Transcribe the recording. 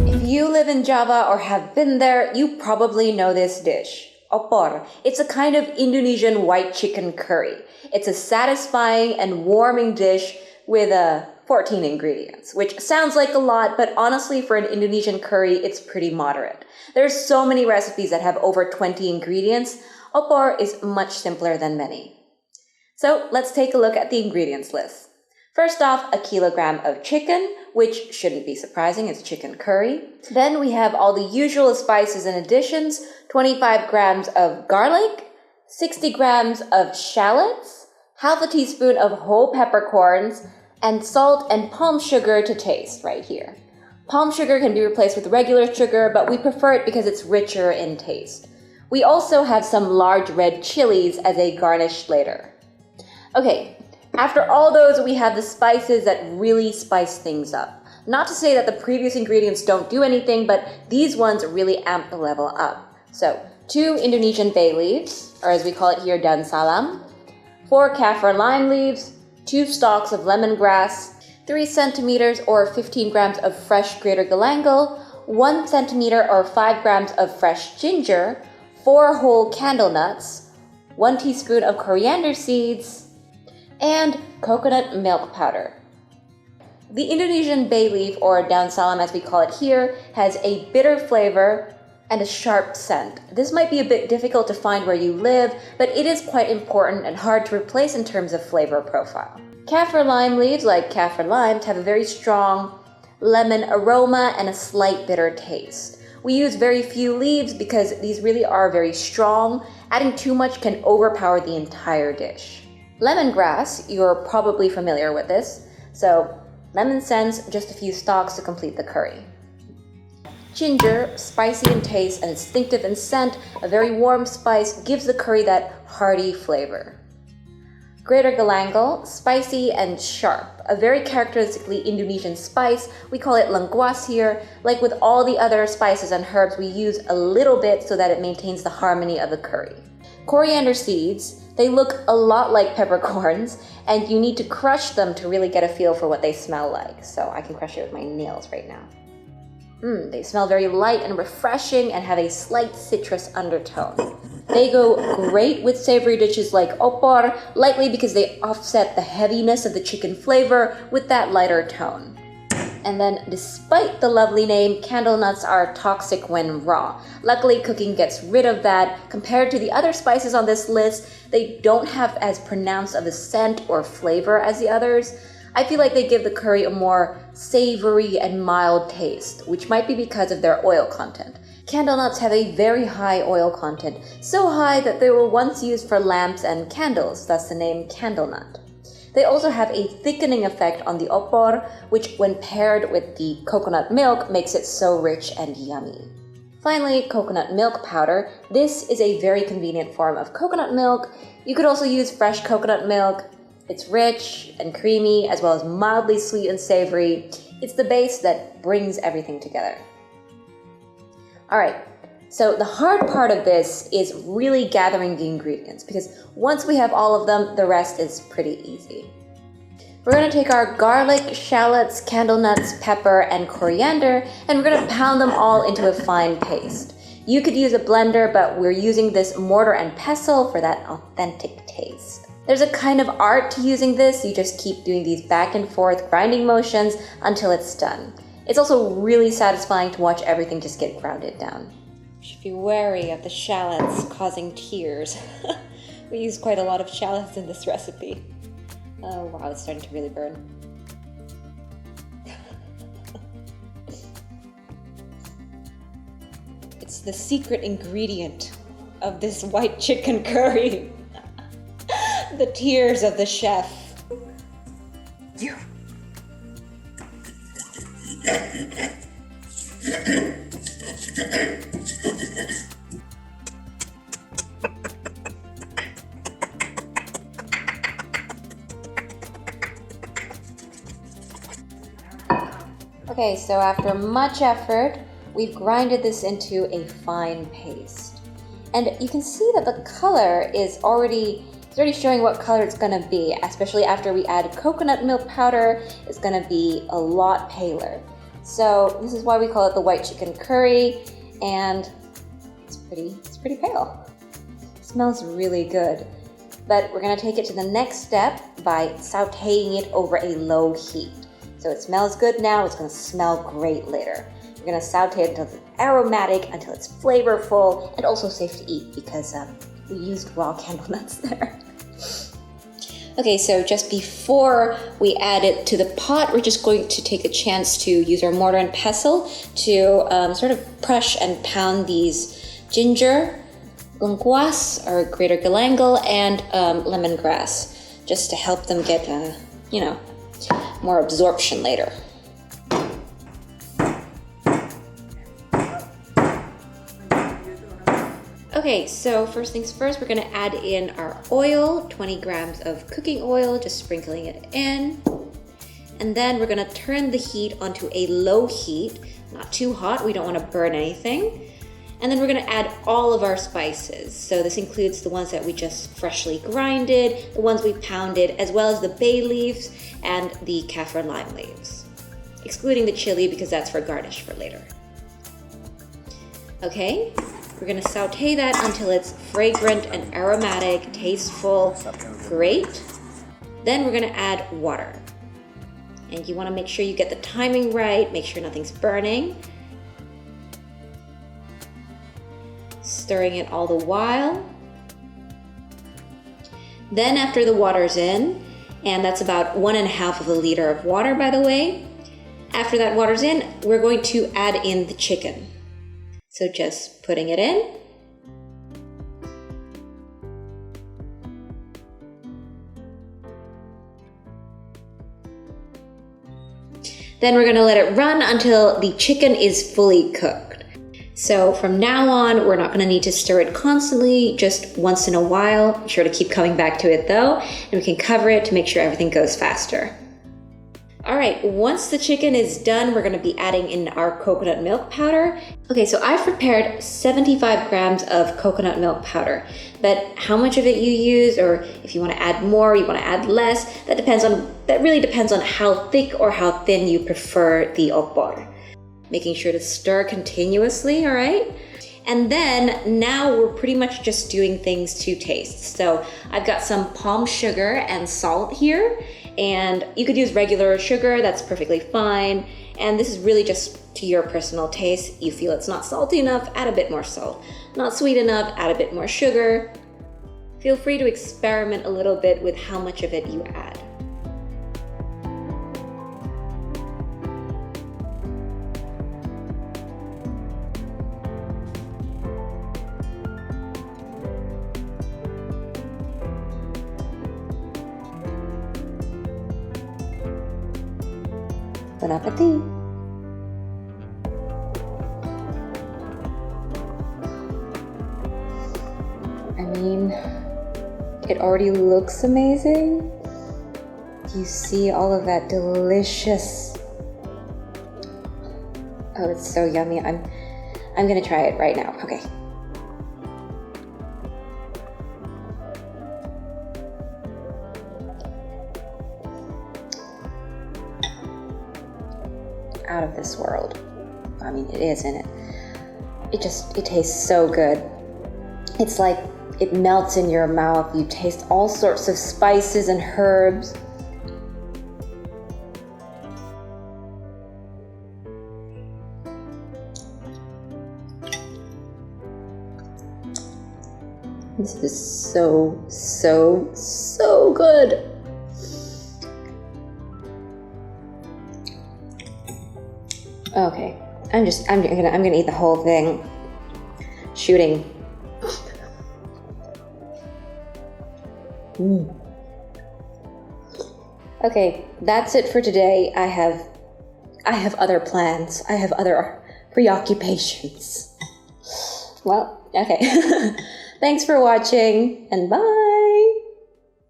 If you live in Java or have been there, you probably know this dish. Opor. It's a kind of Indonesian white chicken curry. It's a satisfying and warming dish with 14 ingredients, which sounds like a lot, but honestly for an Indonesian curry, it's pretty moderate. There's so many recipes that have over 20 ingredients. Opor is much simpler than many. So let's take a look at the ingredients list. First off, a kilogram of chicken, which shouldn't be surprising, it's chicken curry. Then we have all the usual spices and additions, 25 grams of garlic, 60 grams of shallots, half a teaspoon of whole peppercorns, and salt and palm sugar to taste right here. Palm sugar can be replaced with regular sugar, but we prefer it because it's richer in taste. We also have some large red chilies as a garnish later. Okay, after all those, we have the spices that really spice things up. Not to say that the previous ingredients don't do anything, but these ones really amp the level up. So, 2 Indonesian bay leaves, or as we call it here, daun salam, 4 Kaffir lime leaves, 2 stalks of lemongrass, 3 centimeters or 15 grams of fresh grated galangal, 1 centimeter or 5 grams of fresh ginger, 4 whole candlenuts, 1 teaspoon of coriander seeds, and coconut milk powder. The Indonesian bay leaf, or daun salam as we call it here, has a bitter flavor and a sharp scent. This might be a bit difficult to find where you live, but it is quite important and hard to replace in terms of flavor profile. Kaffir lime leaves, like kaffir limes, have a very strong lemon aroma and a slight bitter taste. We use very few leaves because these really are very strong. Adding too much can overpower the entire dish. Lemongrass, you're probably familiar with this, so lemon scents, just a few stalks to complete the curry. Ginger, spicy in taste and distinctive in scent, a very warm spice, gives the curry that hearty flavor. Grated galangal, spicy and sharp, a very characteristically Indonesian spice. We call it lengkuas here. Like with all the other spices and herbs, we use a little bit so that it maintains the harmony of the curry. Coriander seeds, they look a lot like peppercorns, and you need to crush them to really get a feel for what they smell like. So I can crush it with my nails right now. They smell very light and refreshing and have a slight citrus undertone. They go great with savory dishes like opor, likely because they offset the heaviness of the chicken flavor with that lighter tone. And then, despite the lovely name, candlenuts are toxic when raw. Luckily, cooking gets rid of that. Compared to the other spices on this list, they don't have as pronounced of a scent or flavor as the others. I feel like they give the curry a more savory and mild taste, which might be because of their oil content. Candlenuts have a very high oil content, so high that they were once used for lamps and candles, thus the name candlenut. They also have a thickening effect on the opor, which when paired with the coconut milk makes it so rich and yummy. Finally, coconut milk powder. This is a very convenient form of coconut milk. You could also use fresh coconut milk. It's rich and creamy, as well as mildly sweet and savory. It's the base that brings everything together. Alright, so the hard part of this is really gathering the ingredients, because once we have all of them, the rest is pretty easy. We're going to take our garlic, shallots, candlenuts, pepper, and coriander, and we're going to pound them all into a fine paste. You could use a blender, but we're using this mortar and pestle for that authentic taste. There's a kind of art to using this. You just keep doing these back and forth grinding motions until it's done. It's also really satisfying to watch everything just get grounded down. You should be wary of the shallots causing tears. We use quite a lot of shallots in this recipe. Oh wow, it's starting to really burn. It's the secret ingredient of this white chicken curry. The tears of the chef. You. Okay, so after much effort, we've grinded this into a fine paste. And you can see that the color is already It's already showing what color it's gonna be, especially after we add coconut milk powder. It's gonna be a lot paler. So this is why we call it the white chicken curry, and it's pretty pale. It smells really good. But we're gonna take it to the next step by sauteing it over a low heat. So it smells good now, it's gonna smell great later. We're gonna saute it until it's aromatic, until it's flavorful, and also safe to eat because we used raw candlenuts there. Okay, so just before we add it to the pot, we're just going to take a chance to use our mortar and pestle to sort of crush and pound these ginger, lengkuas, or greater galangal, and lemongrass, just to help them get, more absorption later. Okay, so first things first, we're gonna add in our oil, 20 grams of cooking oil, just sprinkling it in. And then we're gonna turn the heat onto a low heat, not too hot, we don't wanna burn anything. And then we're gonna add all of our spices. So this includes the ones that we just freshly grinded, the ones we pounded, as well as the bay leaves and the Kaffir lime leaves. Excluding the chili because that's for garnish for later. Okay, we're gonna saute that until it's fragrant and aromatic, tasteful, great. Then we're gonna add water. And you wanna make sure you get the timing right, make sure nothing's burning. Stirring it all the while. Then after the water's in, and that's about 1.5 liter of water, by the way. After that water's in, we're going to add in the chicken. So just putting it in. Then we're gonna let it run until the chicken is fully cooked. So from now on, we're not gonna need to stir it constantly, just once in a while. Be sure to keep coming back to it though, and we can cover it to make sure everything goes faster. All right, once the chicken is done, we're gonna be adding in our coconut milk powder. Okay, so I've prepared 75 grams of coconut milk powder, but how much of it you use, or if you wanna add more, you wanna add less, that really depends on how thick or how thin you prefer the opor. Making sure to stir continuously, all right? And then now we're pretty much just doing things to taste. So I've got some palm sugar and salt here, and you could use regular sugar, that's perfectly fine. And this is really just to your personal taste. You feel it's not salty enough, add a bit more salt. Not sweet enough, add a bit more sugar. Feel free to experiment a little bit with how much of it you add. Bon appetit! I mean, it already looks amazing. You see all of that delicious... Oh, it's so yummy. I'm gonna try it right now. Okay. Out of this world. I mean, it is, isn't it? It tastes so good. It's like it melts in your mouth. You taste all sorts of spices and herbs. This is so good. Okay, I'm gonna eat the whole thing. Shooting. Okay, that's it for today. I have other plans. I have other preoccupations. Well, okay. Thanks for watching, and bye.